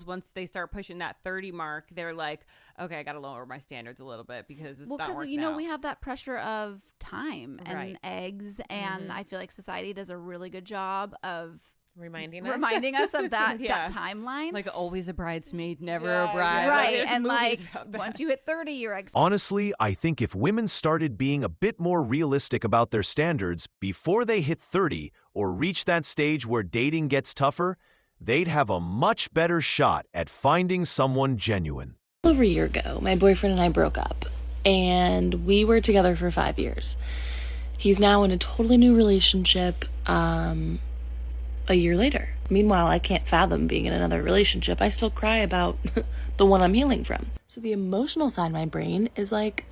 girls, once they start pushing that 30 mark, they're like, okay, I got to lower my standards a little bit because it's not working out. we have that pressure of time and eggs, and I feel like society does a really good job of reminding us of that, that timeline. Like always a bridesmaid, never a bride. Right. And like once you hit 30, you're Honestly, I think if women started being a bit more realistic about their standards before they hit 30 or reach that stage where dating gets tougher, they'd have a much better shot at finding someone genuine. Over a year ago, my boyfriend and I broke up, and we were together for 5 years. He's now in a totally new relationship, a year later. Meanwhile, I can't fathom being in another relationship. I still cry about the one I'm healing from. So the emotional side of my brain is like,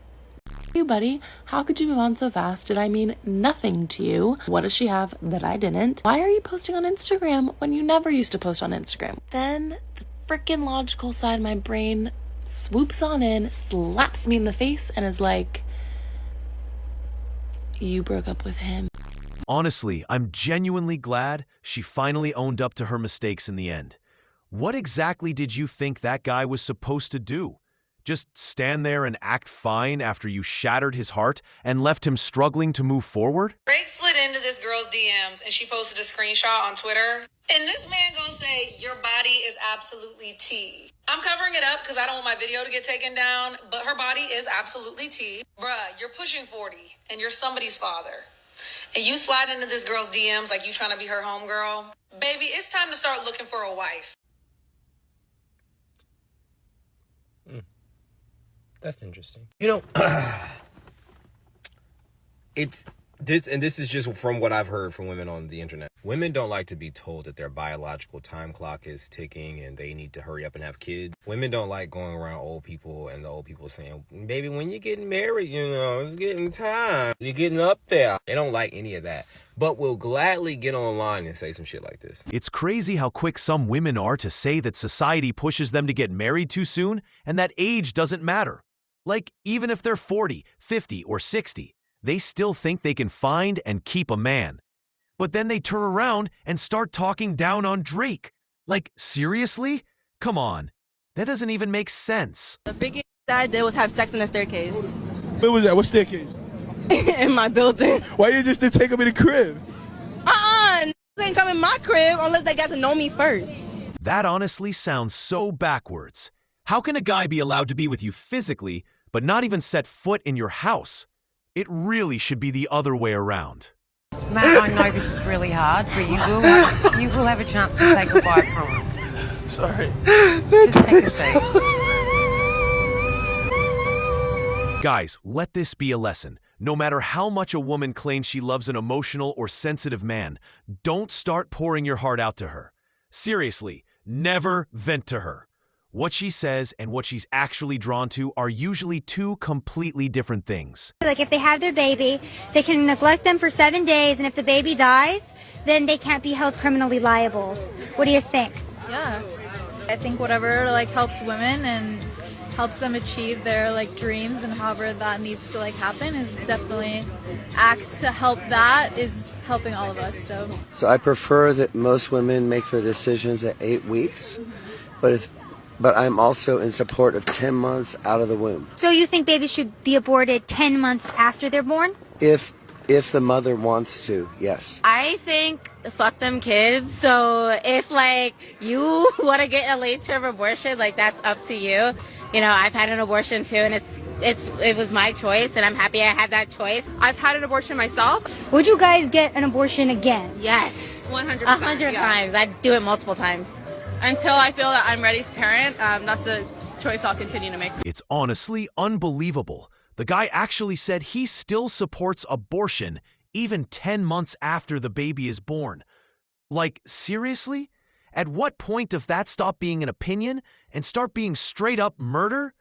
you buddy, how could you move on so fast? Did I mean nothing to you? What does she have that I didn't? Why are you posting on Instagram when you never used to post on Instagram? Then the freaking logical side of my brain swoops on in, slaps me in the face, and is like, you broke up with him. Honestly, I'm genuinely glad she finally owned up to her mistakes in the end. What exactly did you think that guy was supposed to do? Just stand there and act fine after you shattered his heart and left him struggling to move forward? Drake slid into this girl's DMs and she posted a screenshot on Twitter. And this man gonna say, your body is absolutely T. I'm covering it up because I don't want my video to get taken down, but her body is absolutely T. Bruh, you're pushing 40 and you're somebody's father. And you slide into this girl's DMs like you trying to be her homegirl. Baby, it's time to start looking for a wife. That's interesting. You know, this is just from what I've heard from women on the internet. Women don't like to be told that their biological time clock is ticking and they need to hurry up and have kids. Women don't like going around old people and the old people saying, baby, when you're getting married, you know, it's getting time. You're getting up there. They don't like any of that, but will gladly get online and say some shit like this. It's crazy how quick some women are to say that society pushes them to get married too soon and that age doesn't matter. Like, even if they're 40, 50, or 60, they still think they can find and keep a man. But then they turn around and start talking down on Drake. Like, seriously? Come on. That doesn't even make sense. The biggest that I did was have sex in the staircase. Where was that? What staircase? In my building. Why you just didn't take him in the crib? They ain't come in my crib unless they got to know me first. That honestly sounds so backwards. How can a guy be allowed to be with you physically, but not even set foot in your house? It really should be the other way around. Matt, I know this is really hard, but you will have a chance to say goodbye, I promise. Sorry. Just take a seat. Guys, let this be a lesson. No matter how much a woman claims she loves an emotional or sensitive man, don't start pouring your heart out to her. Seriously, never vent to her. What she says and what she's actually drawn to are usually two completely different things. Like if they have their baby, they can neglect them for 7 days, and if the baby dies, then they can't be held criminally liable. What do you think? Yeah, I think whatever like helps women and helps them achieve their like dreams and however that needs to like happen is definitely acts to help. That is helping all of us. So I prefer that most women make their decisions at 8 weeks, but I'm also in support of 10 months out of the womb. So you think babies should be aborted 10 months after they're born? If the mother wants to, yes. I think fuck them kids. So if like you want to get a late term abortion, like that's up to you. You know, I've had an abortion too, and it was my choice, and I'm happy I had that choice. I've had an abortion myself. Would you guys get an abortion again? Yes. 100%. 100 times. I'd do it multiple times. Until I feel that I'm ready to parent, that's a choice I'll continue to make. It's honestly unbelievable. The guy actually said he still supports abortion even 10 months after the baby is born. Like, seriously? At what point does that stop being an opinion and start being straight up murder?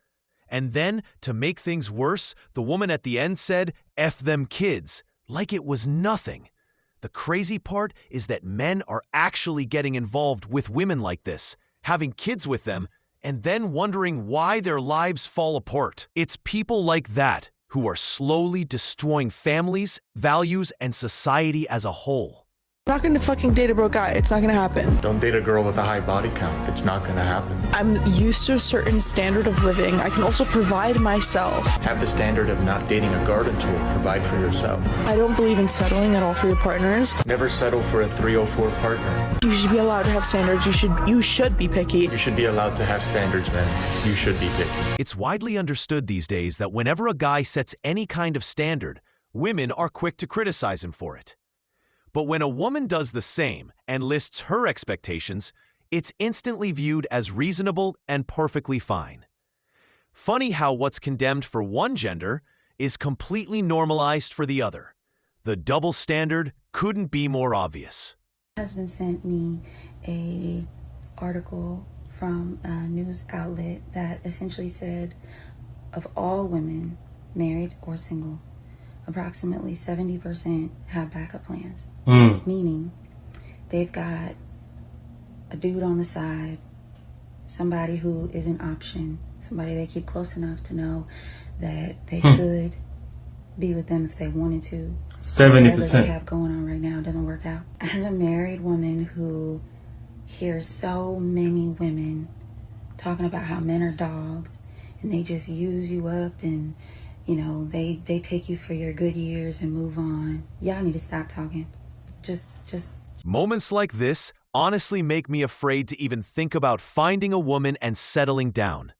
And then, to make things worse, the woman at the end said, F them kids, like it was nothing. The crazy part is that men are actually getting involved with women like this, having kids with them, and then wondering why their lives fall apart. It's people like that who are slowly destroying families, values, and society as a whole. I'm not gonna fucking date a broke guy. It's not gonna happen. Don't date a girl with a high body count. It's not gonna happen. I'm used to a certain standard of living. I can also provide myself. Have the standard of not dating a garden tool. Provide for yourself. I don't believe in settling at all for your partners. Never settle for a 304 partner. You should be allowed to have standards. You should be picky. You should be allowed to have standards, man. You should be picky. It's widely understood these days that whenever a guy sets any kind of standard, women are quick to criticize him for it. But when a woman does the same and lists her expectations, it's instantly viewed as reasonable and perfectly fine. Funny how what's condemned for one gender is completely normalized for the other. The double standard couldn't be more obvious. My husband sent me an article from a news outlet that essentially said of all women, married or single, approximately 70% have backup plans. Meaning they've got a dude on the side, somebody who is an option, somebody they keep close enough to know that they could be with them if they wanted to. 70%. Whatever they have going on right now doesn't work out. As a married woman who hears so many women talking about how men are dogs and they just use you up and, you know, they take you for your good years and move on. Y'all need to stop talking. Just. Moments like this honestly make me afraid to even think about finding a woman and settling down.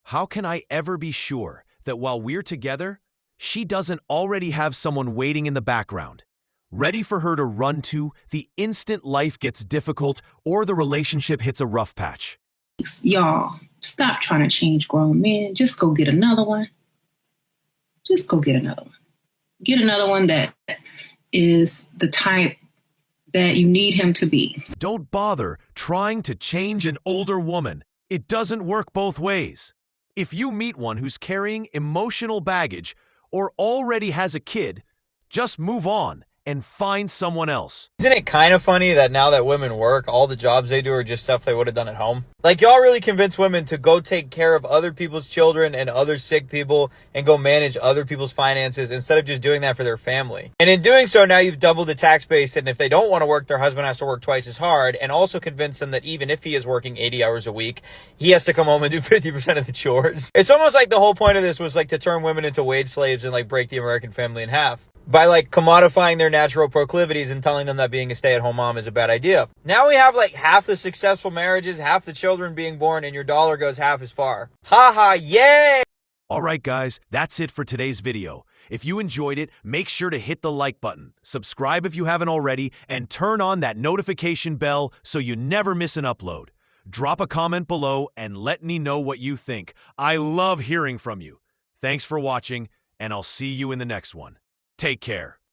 How can I ever be sure that while we're together, she doesn't already have someone waiting in the background, ready for her to run to the instant life gets difficult or the relationship hits a rough patch? Y'all, stop trying to change grown men. Just go get another one. Just go get another one. Get another one that is the type that you need him to be. Don't bother trying to change an older woman. It doesn't work both ways. If you meet one who's carrying emotional baggage or already has a kid, just move on and find someone else. Isn't it kind of funny that now that women work, all the jobs they do are just stuff they would have done at home? Like, y'all really convince women to go take care of other people's children and other sick people and go manage other people's finances instead of just doing that for their family. And in doing so, now you've doubled the tax base, and if they don't want to work, their husband has to work twice as hard, and also convince them that even if he is working 80 hours a week, he has to come home and do 50% of the chores. It's almost like the whole point of this was like to turn women into wage slaves and like break the American family in half by like commodifying their natural proclivities and telling them that being a stay-at-home mom is a bad idea. Now we have like half the successful marriages, half the children being born, and your dollar goes half as far. Ha ha, yay! All right, guys, that's it for today's video. If you enjoyed it, make sure to hit the like button, subscribe if you haven't already, and turn on that notification bell so you never miss an upload. Drop a comment below and let me know what you think. I love hearing from you. Thanks for watching, and I'll see you in the next one. Take care.